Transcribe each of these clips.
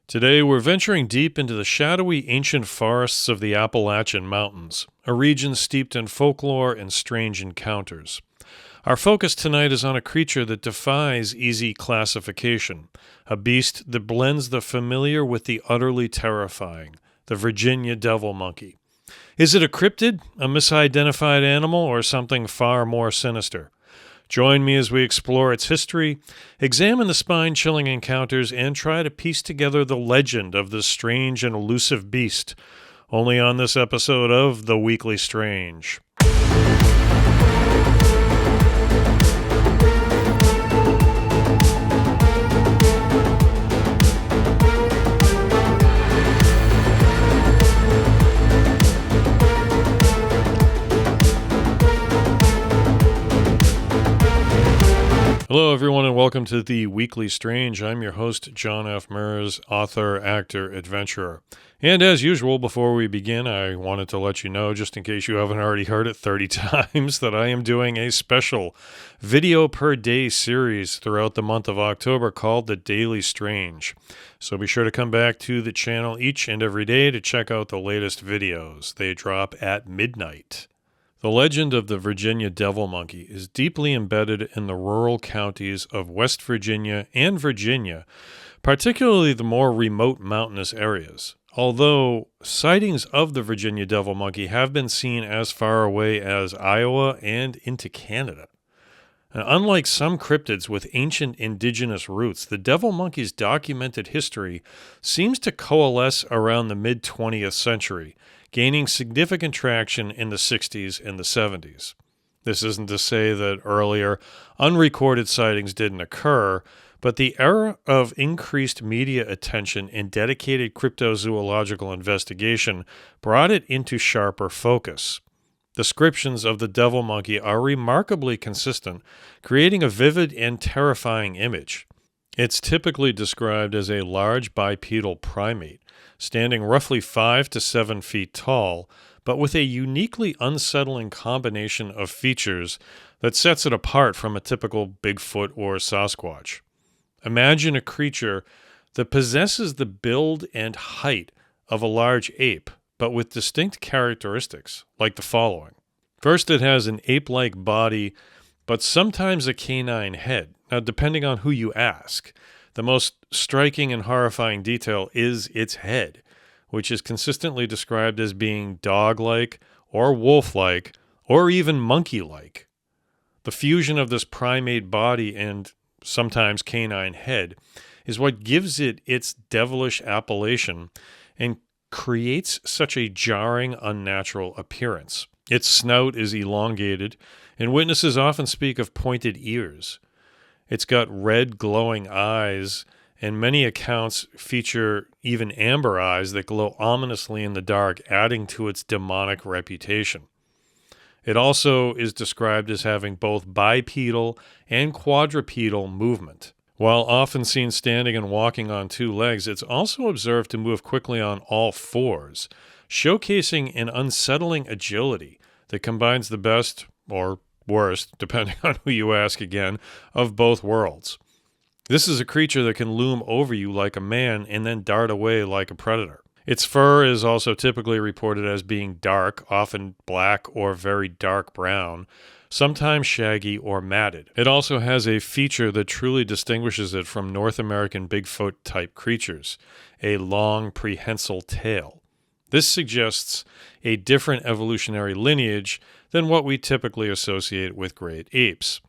Today, we're venturing deep into the shadowy ancient forests of the Appalachian Mountains, a region steeped in folklore and strange encounters. Our focus tonight is on a creature that defies easy classification, a beast that blends the familiar with the utterly terrifying, the Virginia devil monkey. Is it a cryptid, a misidentified animal, or something far more sinister? Join me as we explore its history, examine the spine-chilling encounters, and try to piece together the legend of this strange and elusive beast, only on this episode of The Weekly Strange. Hello, everyone, and welcome to The Weekly Strange. I'm your host, John F. Mers, author, actor, adventurer. And as usual, before we begin, I wanted to let you know, just in case you haven't already heard it 30 times, that I am doing a special video per day series throughout the month of October called The Daily Strange. So be sure to come back to the channel each and every day to check out the latest videos. They drop at midnight. The legend of the Virginia devil monkey is deeply embedded in the rural counties of West Virginia and Virginia, particularly the more remote mountainous areas, although sightings of the Virginia devil monkey have been seen as far away as Iowa and into Canada. And unlike some cryptids with ancient indigenous roots, the devil monkey's documented history seems to coalesce around the mid-20th century, gaining significant traction in the 60s and the 70s. This isn't to say that earlier unrecorded sightings didn't occur, but the era of increased media attention and dedicated cryptozoological investigation brought it into sharper focus. Descriptions of the devil monkey are remarkably consistent, creating a vivid and terrifying image. It's typically described as a large bipedal primate, standing roughly 5 to 7 feet tall, but with a uniquely unsettling combination of features that sets it apart from a typical Bigfoot or Sasquatch. Imagine a creature that possesses the build and height of a large ape, but with distinct characteristics, like the following. First, it has an ape-like body, but sometimes a canine head. Now, depending on who you ask, the most striking and horrifying detail is its head, which is consistently described as being dog-like or wolf-like or even monkey-like. The fusion of this primate body and sometimes canine head is what gives it its devilish appellation and creates such a jarring, unnatural appearance. Its snout is elongated, and witnesses often speak of pointed ears. It's got red, glowing eyes, and many accounts feature even amber eyes that glow ominously in the dark, adding to its demonic reputation. It also is described as having both bipedal and quadrupedal movement. While often seen standing and walking on two legs, it's also observed to move quickly on all fours, showcasing an unsettling agility that combines the best, or worst, depending on who you ask again, of both worlds. This is a creature that can loom over you like a man and then dart away like a predator. Its fur is also typically reported as being dark, often black or very dark brown, sometimes shaggy or matted. It also has a feature that truly distinguishes it from North American Bigfoot-type creatures, a long prehensile tail. This suggests a different evolutionary lineage than what we typically associate with great apes.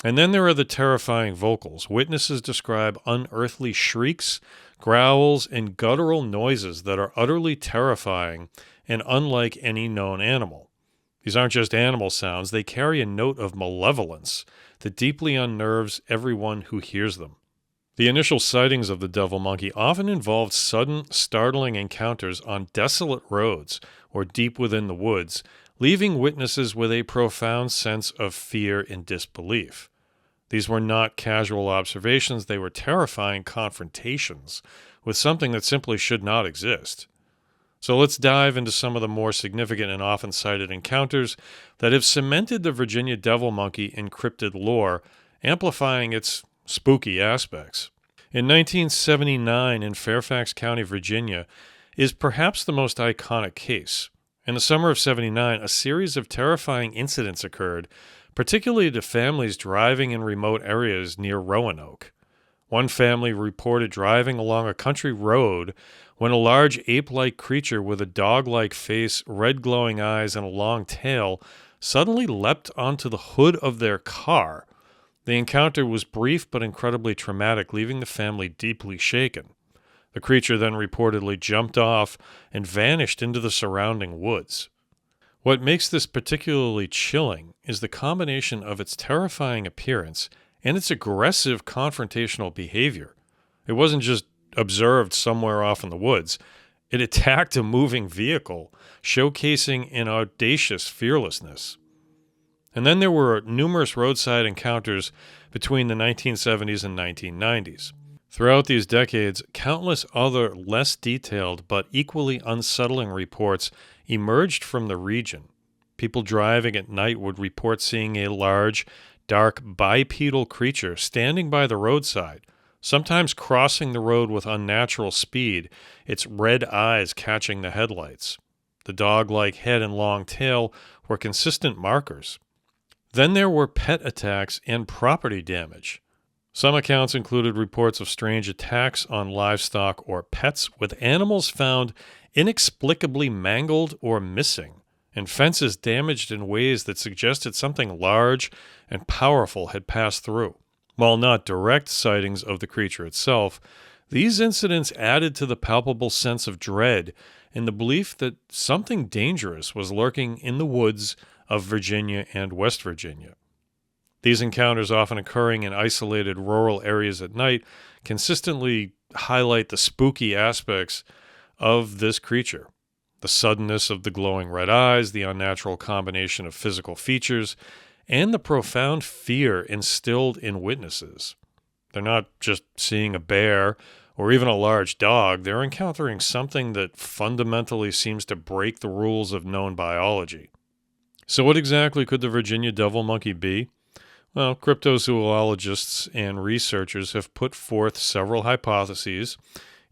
And then there are the terrifying vocals. Witnesses describe unearthly shrieks, growls, and guttural noises that are utterly terrifying and unlike any known animal. These aren't just animal sounds, they carry a note of malevolence that deeply unnerves everyone who hears them. The initial sightings of the devil monkey often involved sudden, startling encounters on desolate roads or deep within the woods, leaving witnesses with a profound sense of fear and disbelief. These were not casual observations, they were terrifying confrontations with something that simply should not exist. So let's dive into some of the more significant and often cited encounters that have cemented the Virginia devil monkey in cryptid lore, amplifying its spooky aspects. In 1979 in Fairfax County, Virginia, is perhaps the most iconic case. In the summer of '79, a series of terrifying incidents occurred, particularly to families driving in remote areas near Roanoke. One family reported driving along a country road when a large ape-like creature with a dog-like face, red glowing eyes, and a long tail suddenly leapt onto the hood of their car. The encounter was brief but incredibly traumatic, leaving the family deeply shaken. The creature then reportedly jumped off and vanished into the surrounding woods. What makes this particularly chilling is the combination of its terrifying appearance and its aggressive confrontational behavior. It wasn't just observed somewhere off in the woods. It attacked a moving vehicle, showcasing an audacious fearlessness. And then there were numerous roadside encounters between the 1970s and 1990s. Throughout these decades, countless other less detailed but equally unsettling reports emerged from the region. People driving at night would report seeing a large, dark bipedal creature standing by the roadside, sometimes crossing the road with unnatural speed, its red eyes catching the headlights. The dog-like head and long tail were consistent markers. Then there were pet attacks and property damage. Some accounts included reports of strange attacks on livestock or pets, with animals found inexplicably mangled or missing, and fences damaged in ways that suggested something large and powerful had passed through. While not direct sightings of the creature itself, these incidents added to the palpable sense of dread and the belief that something dangerous was lurking in the woods of Virginia and West Virginia. These encounters, often occurring in isolated rural areas at night, consistently highlight the spooky aspects of this creature. The suddenness of the glowing red eyes, the unnatural combination of physical features, and the profound fear instilled in witnesses. They're not just seeing a bear or even a large dog, they're encountering something that fundamentally seems to break the rules of known biology. So what exactly could the Virginia devil monkey be? Well, cryptozoologists and researchers have put forth several hypotheses,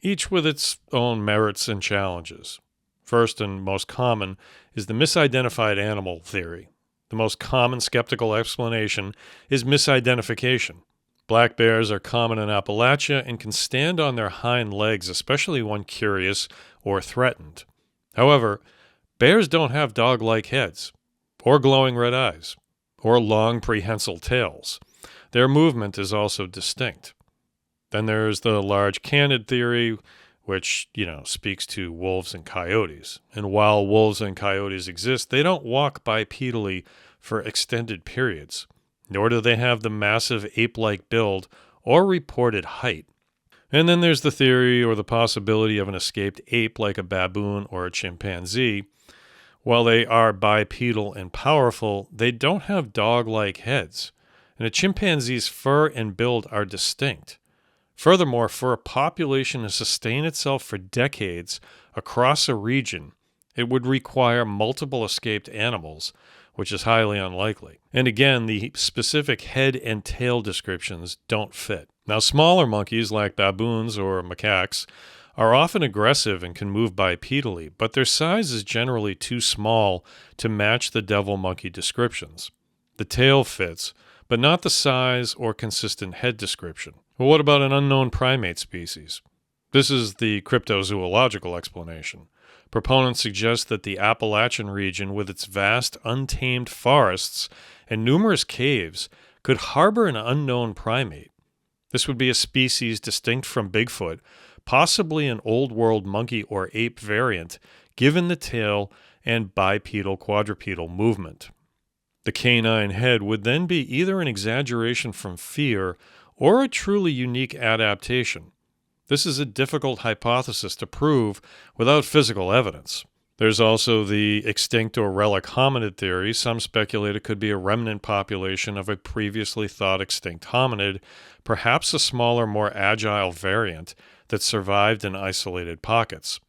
each with its own merits and challenges. First and most common is the misidentified animal theory. The most common skeptical explanation is misidentification. Black bears are common in Appalachia and can stand on their hind legs, especially when curious or threatened. However, bears don't have dog-like heads, or glowing red eyes, or long prehensile tails. Their movement is also distinct. Then there's the large canid theory, which, speaks to wolves and coyotes. And while wolves and coyotes exist, they don't walk bipedally for extended periods, nor do they have the massive ape-like build or reported height. And then there's the theory or the possibility of an escaped ape like a baboon or a chimpanzee. While they are bipedal and powerful, they don't have dog-like heads, and a chimpanzee's fur and build are distinct. Furthermore, for a population to sustain itself for decades across a region, it would require multiple escaped animals, which is highly unlikely. And again, the specific head and tail descriptions don't fit. Now, smaller monkeys like baboons or macaques are often aggressive and can move bipedally, but their size is generally too small to match the devil monkey descriptions. The tail fits, but not the size or consistent head description. Well, what about an unknown primate species? This is the cryptozoological explanation. Proponents suggest that the Appalachian region, with its vast, untamed forests and numerous caves, could harbor an unknown primate. This would be a species distinct from Bigfoot, possibly an Old World monkey or ape variant, given the tail and bipedal quadrupedal movement. The canine head would then be either an exaggeration from fear or a truly unique adaptation. This is a difficult hypothesis to prove without physical evidence. There's also the extinct or relic hominid theory. Some speculate it could be a remnant population of a previously thought extinct hominid, perhaps a smaller, more agile variant that survived in isolated pockets.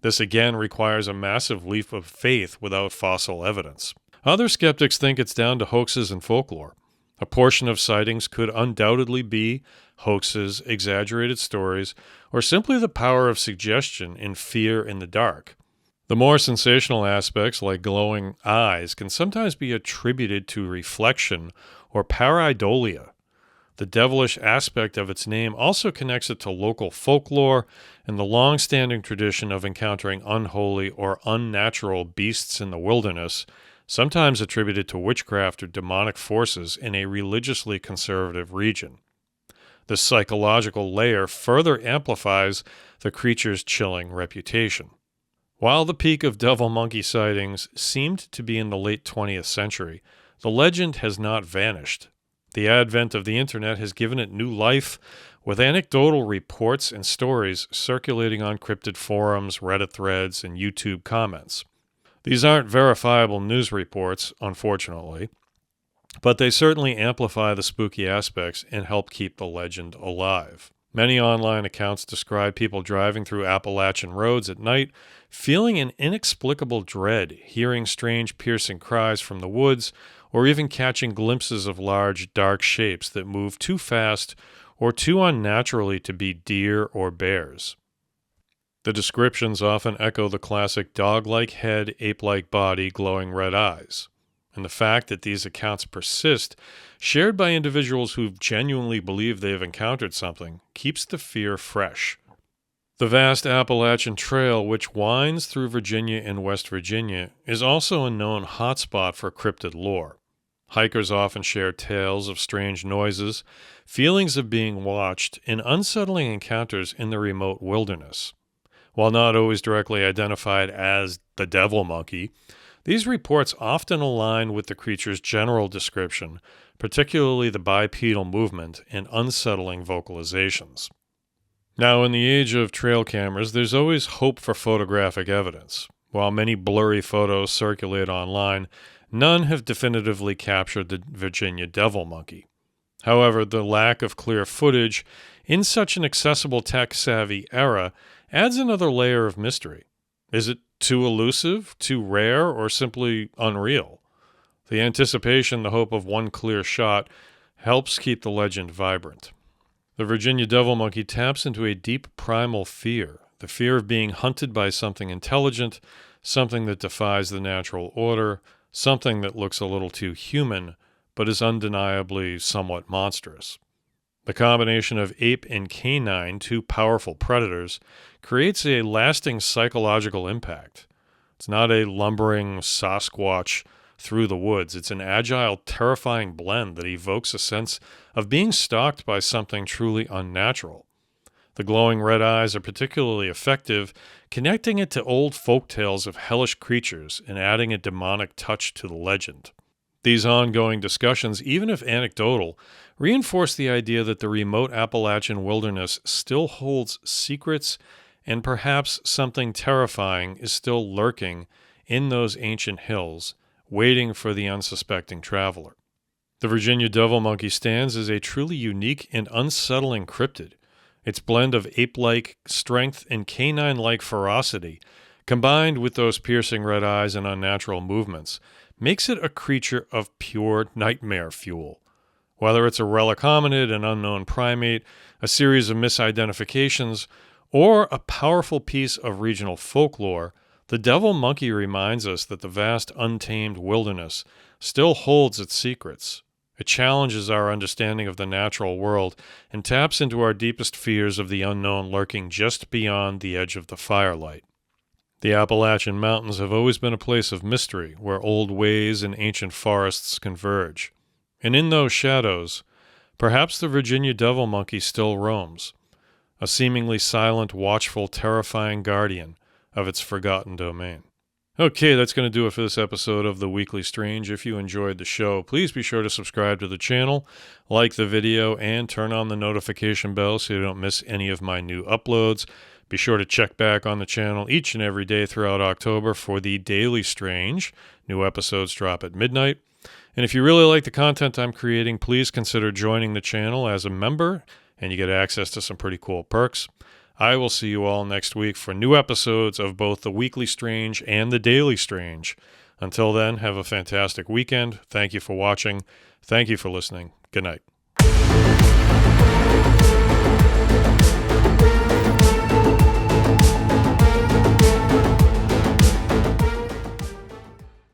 This again requires a massive leap of faith without fossil evidence. Other skeptics think it's down to hoaxes and folklore. A portion of sightings could undoubtedly be hoaxes, exaggerated stories, or simply the power of suggestion in fear in the dark. The more sensational aspects, like glowing eyes, can sometimes be attributed to reflection or pareidolia. The devilish aspect of its name also connects it to local folklore and the long-standing tradition of encountering unholy or unnatural beasts in the wilderness, sometimes attributed to witchcraft or demonic forces in a religiously conservative region. This psychological layer further amplifies the creature's chilling reputation. While the peak of devil monkey sightings seemed to be in the late 20th century, the legend has not vanished. The advent of the internet has given it new life, with anecdotal reports and stories circulating on cryptid forums, Reddit threads, and YouTube comments. These aren't verifiable news reports, unfortunately, but they certainly amplify the spooky aspects and help keep the legend alive. Many online accounts describe people driving through Appalachian roads at night, feeling an inexplicable dread, hearing strange piercing cries from the woods, or even catching glimpses of large, dark shapes that move too fast or too unnaturally to be deer or bears. The descriptions often echo the classic dog-like head, ape-like body, glowing red eyes. And the fact that these accounts persist, shared by individuals who genuinely believe they have encountered something, keeps the fear fresh. The vast Appalachian Trail, which winds through Virginia and West Virginia, is also a known hotspot for cryptid lore. Hikers often share tales of strange noises, feelings of being watched, and unsettling encounters in the remote wilderness. While not always directly identified as the devil monkey, these reports often align with the creature's general description, particularly the bipedal movement and unsettling vocalizations. Now, in the age of trail cameras, there's always hope for photographic evidence. While many blurry photos circulate online, none have definitively captured the Virginia devil monkey. However, the lack of clear footage in such an accessible tech-savvy era adds another layer of mystery. Is it too elusive, too rare, or simply unreal? The anticipation, the hope of one clear shot, helps keep the legend vibrant. The Virginia devil monkey taps into a deep primal fear, the fear of being hunted by something intelligent, something that defies the natural order, something that looks a little too human, but is undeniably somewhat monstrous. The combination of ape and canine, two powerful predators, creates a lasting psychological impact. It's not a lumbering Sasquatch through the woods. It's an agile, terrifying blend that evokes a sense of being stalked by something truly unnatural. The glowing red eyes are particularly effective, connecting it to old folk tales of hellish creatures and adding a demonic touch to the legend. These ongoing discussions, even if anecdotal, reinforce the idea that the remote Appalachian wilderness still holds secrets and perhaps something terrifying is still lurking in those ancient hills, waiting for the unsuspecting traveler. The Virginia devil monkey stands as a truly unique and unsettling cryptid. Its blend of ape-like strength and canine-like ferocity, combined with those piercing red eyes and unnatural movements, makes it a creature of pure nightmare fuel. Whether it's a relic hominid, an unknown primate, a series of misidentifications, or a powerful piece of regional folklore, the devil monkey reminds us that the vast untamed wilderness still holds its secrets. It challenges our understanding of the natural world and taps into our deepest fears of the unknown lurking just beyond the edge of the firelight. The Appalachian Mountains have always been a place of mystery, where old ways and ancient forests converge. And in those shadows, perhaps the Virginia devil monkey still roams, a seemingly silent, watchful, terrifying guardian of its forgotten domain. Okay, that's going to do it for this episode of The Weekly Strange. If you enjoyed the show, please be sure to subscribe to the channel, like the video, and turn on the notification bell so you don't miss any of my new uploads. Be sure to check back on the channel each and every day throughout October for the Daily Strange. New episodes drop at midnight. And if you really like the content I'm creating, please consider joining the channel as a member, and you get access to some pretty cool perks. I will see you all next week for new episodes of both The Weekly Strange and The Daily Strange. Until then, have a fantastic weekend. Thank you for watching. Thank you for listening. Good night.